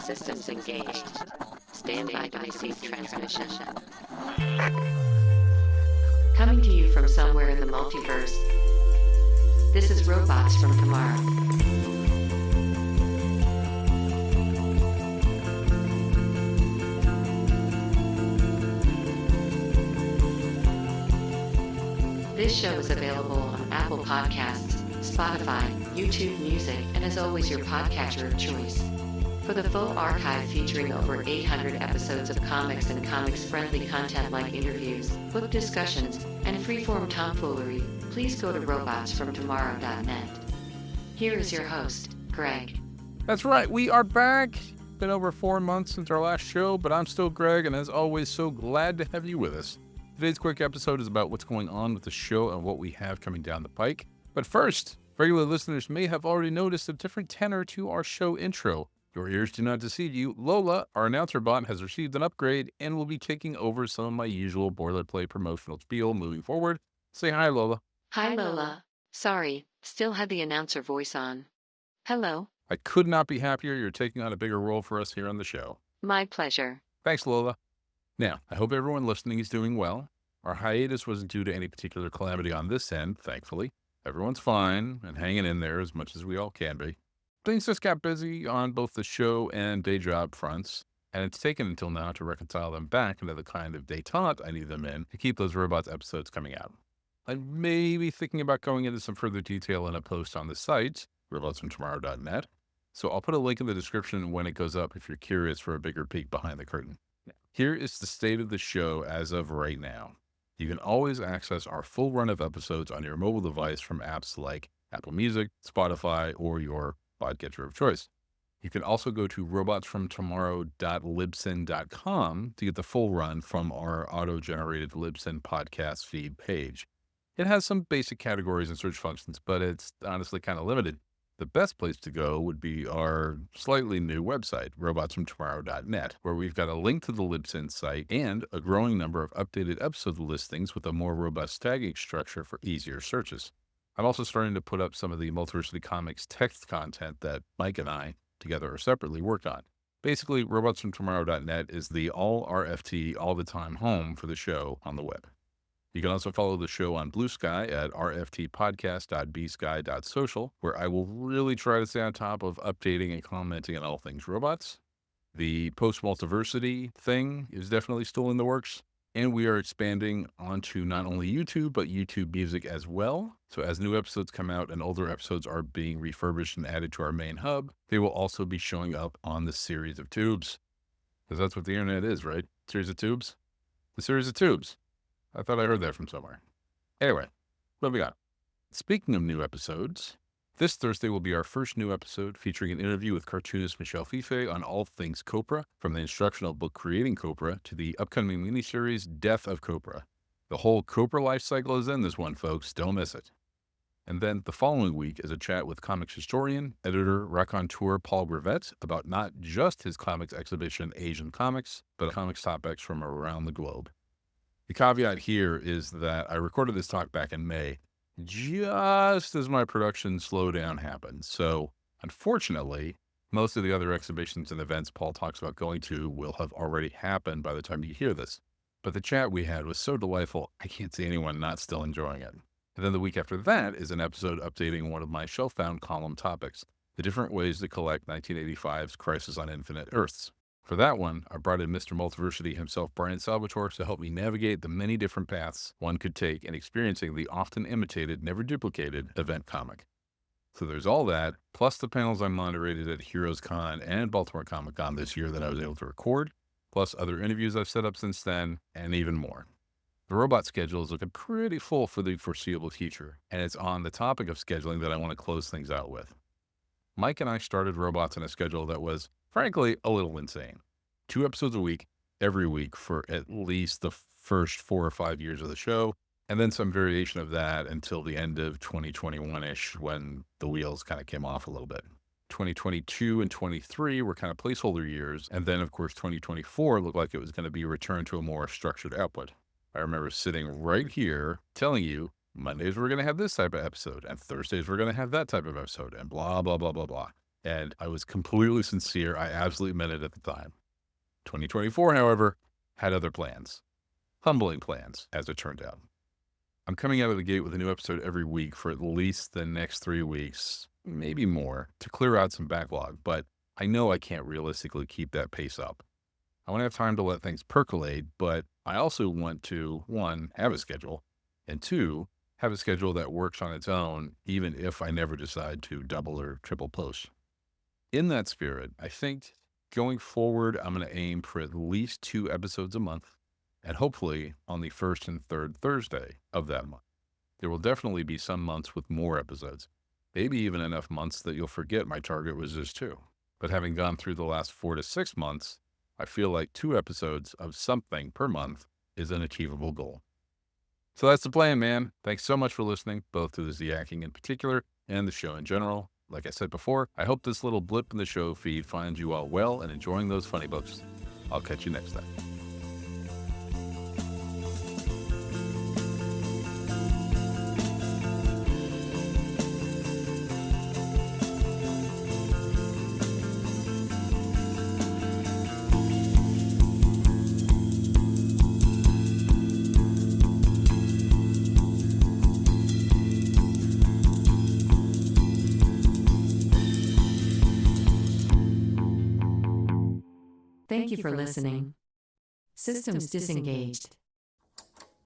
Systems engaged. Stand by to receive transmission. Coming to you from somewhere in the multiverse. This is Robots from Tomorrow. This show is available on Apple Podcasts, Spotify, YouTube Music, and as always your podcatcher of choice. For the full archive featuring over 800 episodes of comics and comics-friendly content like interviews, book discussions, and freeform tomfoolery, please go to robotsfromtomorrow.net. Here is your host, Greg. That's right, we are back. Been over 4 months since our last show, but I'm still Greg, and as always, so glad to have you with us. Today's quick episode is about what's going on with the show and what we have coming down the pike. But first, regular listeners may have already noticed a different tenor to our show intro. Your ears do not deceive you. Lola, our announcer bot, has received an upgrade and will be taking over some of my usual boilerplate promotional spiel moving forward. Say hi, Lola. Hi, Lola. Sorry, still had the announcer voice on. Hello. I could not be happier you're taking on a bigger role for us here on the show. My pleasure. Thanks, Lola. Now, I hope everyone listening is doing well. Our hiatus wasn't due to any particular calamity on this end, thankfully. Everyone's fine and hanging in there as much as we all can be. Things just got busy on both the show and day job fronts, and it's taken until now to reconcile them back into the kind of détente I need them in to keep those Robots episodes coming out. I may be thinking about going into some further detail in a post on the site, robotsfromtomorrow.net, so I'll put a link in the description when it goes up if you're curious for a bigger peek behind the curtain. Here is the state of the show as of right now. You can always access our full run of episodes on your mobile device from apps like Apple Music, Spotify, or your podcatcher of choice. You can also go to robotsfromtomorrow.libsyn.com to get the full run from our auto-generated Libsyn podcast feed page. It has some basic categories and search functions, but it's honestly kind of limited. The best place to go would be our slightly new website, robotsfromtomorrow.net, where we've got a link to the Libsyn site and a growing number of updated episode listings with a more robust tagging structure for easier searches. I'm also starting to put up some of the Multiversity Comics text content that Mike and I, together or separately, work on. Basically, robotsfromtomorrow.net is the all RFT, all the time home for the show on the web. You can also follow the show on Blue Sky at rftpodcast.bsky.social, where I will really try to stay on top of updating and commenting on all things robots. The post-multiversity thing is definitely still in the works, and we are expanding onto not only YouTube, but YouTube Music as well. So as new episodes come out and older episodes are being refurbished and added to our main hub, they will also be showing up on the series of tubes. Because that's what the internet is, right? Series of tubes? The series of tubes. I thought I heard that from somewhere. Anyway, what have we got? Speaking of new episodes, this Thursday will be our first new episode featuring an interview with cartoonist Michelle Fife on all things Copra, from the instructional book Creating Copra to the upcoming miniseries Death of Copra. The whole Copra life cycle is in this one, folks. Don't miss it. And then the following week is a chat with comics historian, editor, raconteur Paul Gravett about not just his comics exhibition Asian Comics, but comics topics from around the globe. The caveat here is that I recorded this talk back in May, just as my production slowdown happened. So, unfortunately, most of the other exhibitions and events Paul talks about going to will have already happened by the time you hear this. But the chat we had was so delightful, I can't see anyone not still enjoying it. And then the week after that is an episode updating one of my shelf-bound column topics, the different ways to collect 1985's Crisis on Infinite Earths. For that one, I brought in Mr. Multiversity himself, Brian Salvatore, to help me navigate the many different paths one could take in experiencing the often imitated, never duplicated event comic. So there's all that, plus the panels I moderated at Heroes Con and Baltimore Comic Con this year that I was able to record, plus other interviews I've set up since then, and even more. The robot schedule is looking pretty full for the foreseeable future, and it's on the topic of scheduling that I want to close things out with. Mike and I started Robots on a schedule that was, frankly, a little insane. 2 episodes a week, every week for at least the first 4 or 5 years of the show, and then some variation of that until the end of 2021-ish when the wheels kind of came off a little bit. 2022 and 23 were kind of placeholder years, and then, of course, 2024 looked like it was going to be a return to a more structured output. I remember sitting right here telling you, Mondays we're going to have this type of episode, and Thursdays we're going to have that type of episode, and blah, blah, blah, blah, blah. And I was completely sincere. I absolutely meant it at the time. 2024, however, had other plans. Humbling plans, as it turned out. I'm coming out of the gate with a new episode every week for at least the next 3 weeks, maybe more, to clear out some backlog, but I know I can't realistically keep that pace up. I want to have time to let things percolate, but I also want to, one, have a schedule, and two, have a schedule that works on its own, even if I never decide to double or triple post. In that spirit, I think going forward, I'm going to aim for at least 2 episodes a month, and hopefully on the first and third Thursday of that month. There will definitely be some months with more episodes, maybe even enough months that you'll forget my target was just 2. But having gone through the last 4 to 6 months, I feel like 2 episodes of something per month is an achievable goal. So that's the plan, man. Thanks so much for listening, both to the Z-Hacking in particular and the show in general. Like I said before, I hope this little blip in the show feed finds you all well and enjoying those funny books. I'll catch you next time. Thank you for listening. Systems disengaged.